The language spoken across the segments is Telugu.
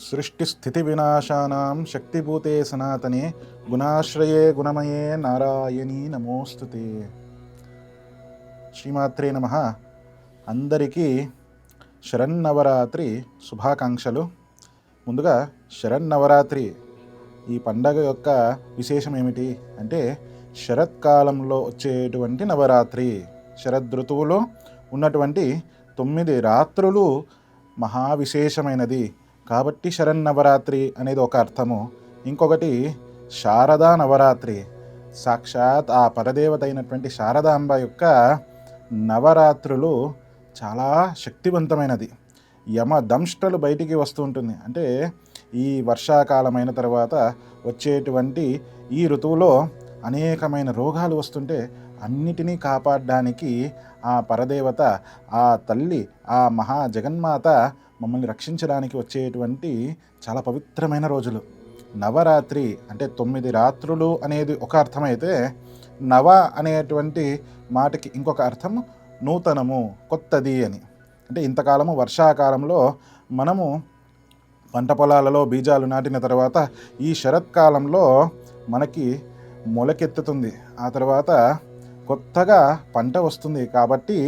సృష్టిస్థితి వినాశానాం శక్తిభూతే సనాతనే గుణాశ్రయే గుణమయే నారాయణీ నమోస్తుతే. శ్రీమాత్రే నమః. అందరికీ శరన్నవరాత్రి శుభాకాంక్షలు. ముందుగా శరన్నవరాత్రి ఈ పండగ యొక్క విశేషం ఏమిటి అంటే, శరత్కాలంలో వచ్చేటువంటి నవరాత్రి, శరదృతువులో ఉన్నటువంటి 9 రాత్రులు మహావిశేషమైనది కాబట్టి శరన్నవరాత్రి అనేది ఒక అర్థము. ఇంకొకటి శారదా నవరాత్రి, సాక్షాత్ ఆ పరదేవత అయినటువంటి శారదాంబ యొక్క నవరాత్రులు చాలా శక్తివంతమైనది. యమ దంష్టలు బయటికి వస్తూ ఉంటుంది. అంటే ఈ వర్షాకాలమైన తర్వాత వచ్చేటువంటి ఈ ఋతువులో అనేకమైన రోగాలు వస్తుంటే అన్నిటినీ కాపాడడానికి ఆ పరదేవత, ఆ తల్లి, ఆ మహా జగన్మాత మమ్మల్ని రక్షించడానికి వచ్చేటువంటి చాలా పవిత్రమైన రోజులు. నవరాత్రి అంటే 9 రాత్రులు అనేది ఒక అర్థమైతే, నవ అనేటువంటి మాటకి ఇంకొక అర్థం నూతనము, కొత్తది అని. అంటే ఇంతకాలము వర్షాకాలంలో మనము పంట పొలాలలో బీజాలు నాటిన తర్వాత ఈ శరత్కాలంలో మనకి మొలకెత్తుతుంది, ఆ తర్వాత కొత్తగా పంట వస్తుంది. కాబట్టి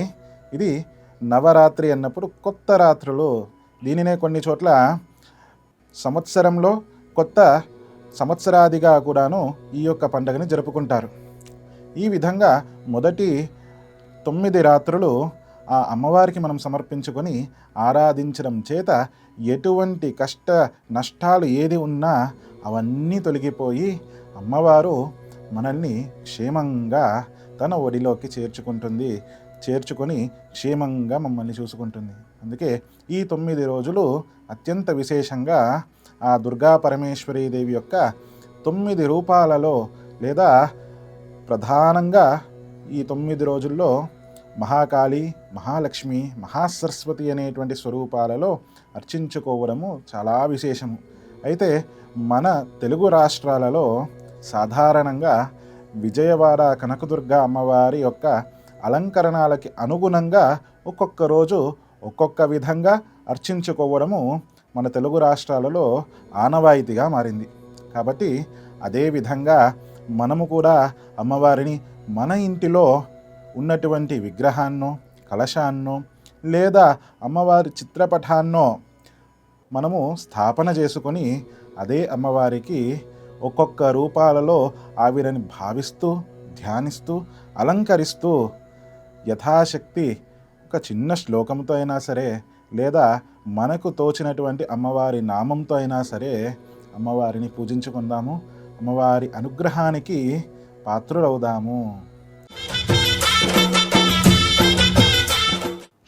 ఇది నవరాత్రి అన్నప్పుడు కొత్త రాత్రులు. దీనినే కొన్ని చోట్ల సంవత్సరంలో కొత్త సంవత్సరాదిగా కూడాను ఈ యొక్క పండుగని జరుపుకుంటారు. ఈ విధంగా మొదటి 9 రాత్రులు ఆ అమ్మవారికి మనం సమర్పించుకొని ఆరాధించడం చేత ఎటువంటి కష్ట నష్టాలు ఏది ఉన్నా అవన్నీ తొలగిపోయి అమ్మవారు మనల్ని క్షేమంగా తన ఒడిలోకి చేర్చుకొని క్షేమంగా మమ్మల్ని చూసుకుంటుంది. అందుకే ఈ 9 రోజులు అత్యంత విశేషంగా ఆ దుర్గా పరమేశ్వరీదేవి యొక్క 9 రూపాలలో, లేదా ప్రధానంగా ఈ 9 రోజుల్లో మహాకాళి, మహాలక్ష్మి, మహాసరస్వతి అనేటువంటి స్వరూపాలలో అర్చించుకోవడము చాలా విశేషము. అయితే మన తెలుగు రాష్ట్రాలలో సాధారణంగా విజయవాడ కనకదుర్గ అమ్మవారి యొక్క అలంకరణలకి అనుగుణంగా ఒక్కొక్క రోజు ఒక్కొక్క విధంగా అర్చించుకోవడము మన తెలుగు రాష్ట్రాలలో ఆనవాయితీగా మారింది. కాబట్టి అదే విధంగా మనము కూడా అమ్మవారిని మన ఇంటిలో ఉన్నటువంటి విగ్రహాన్నో, కలశాన్నో, లేదా అమ్మవారి చిత్రపటాన్నో మనము స్థాపన చేసుకొని అదే అమ్మవారికి ఒక్కొక్క రూపాలలో ఆవిడని భావిస్తూ, ధ్యానిస్తూ, అలంకరిస్తూ యథాశక్తి ఒక చిన్న శ్లోకంతో అయినా సరే, లేదా మనకు తోచినటువంటి అమ్మవారి నామంతో అయినా సరే అమ్మవారిని పూజించుకుందాము, అమ్మవారి అనుగ్రహానికి పాత్రులవుదాము.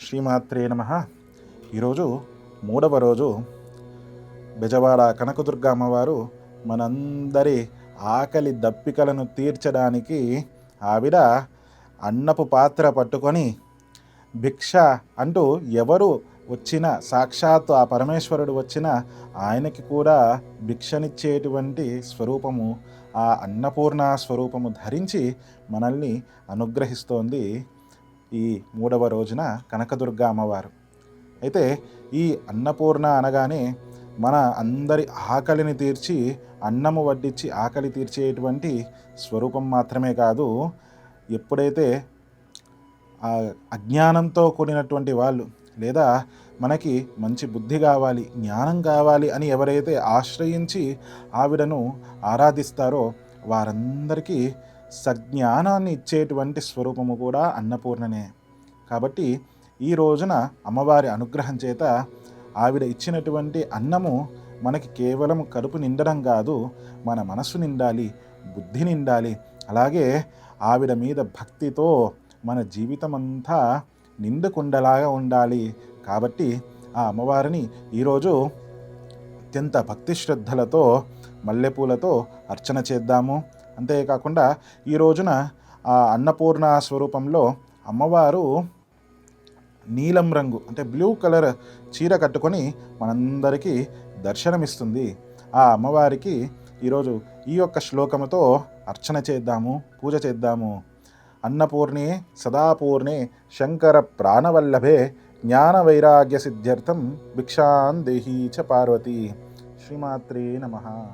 శ్రీమాత్రే నమః. ఈరోజు 3వ రోజు. బెజవాడ కనకదుర్గ అమ్మవారు మనందరి ఆకలి దప్పికలను తీర్చడానికి ఆవిడ అన్నపు పాత్ర పట్టుకొని భిక్ష అంటూ ఎవరు వచ్చినా, సాక్షాత్తు ఆ పరమేశ్వరుడు వచ్చినా ఆయనకి కూడా భిక్షనిచ్చేటువంటి స్వరూపము, ఆ అన్నపూర్ణ స్వరూపము ధరించి మనల్ని అనుగ్రహిస్తోంది ఈ 3వ రోజున కనకదుర్గ అమ్మవారు. అయితే ఈ అన్నపూర్ణ అనగానే మన అందరి ఆకలిని తీర్చి, అన్నము వడ్డించి ఆకలి తీర్చేటువంటి స్వరూపం మాత్రమే కాదు, ఎప్పుడైతే ఆ అజ్ఞానంతో కూడినటువంటి వాళ్ళు, లేదా మనకి మంచి బుద్ధి కావాలి, జ్ఞానం కావాలి అని ఎవరైతే ఆశ్రయించి ఆవిడను ఆరాధిస్తారో వారందరికీ సజ్ఞానాన్ని ఇచ్చేటువంటి స్వరూపము కూడా అన్నపూర్ణనే. కాబట్టి ఈ రోజున అమ్మవారి అనుగ్రహం చేత ఆవిడ ఇచ్చినటువంటి అన్నము మనకి కేవలం కడుపు నిండడం కాదు, మన మనసు నిండాలి, బుద్ధి నిండాలి. అలాగే ఆవిడ మీద భక్తితో మన జీవితం అంతా నిండుకుండలాగా ఉండాలి. కాబట్టి ఆ అమ్మవారిని ఈరోజు అత్యంత భక్తి శ్రద్ధలతో, మల్లెపూలతో అర్చన చేద్దాము. అంతేకాకుండా ఈ రోజున ఆ అన్నపూర్ణ స్వరూపంలో అమ్మవారు నీలం రంగు అంటే బ్లూ కలర్ చీర కట్టుకొని మనందరికీ దర్శనమిస్తుంది. ఆ అమ్మవారికి ఈరోజు ఈ యొక్క శ్లోకముతో అర్చన చేద్దాము, పూజ చేద్దాము. అన్నపూర్ణే సదాపూర్ణే శంకర ప్రాణవల్లభే జ్ఞాన వైరాగ్య సిద్ధ్యర్థం భిక్షాం దేహీ చ పార్వతి. శ్రీమాత్రే నమః.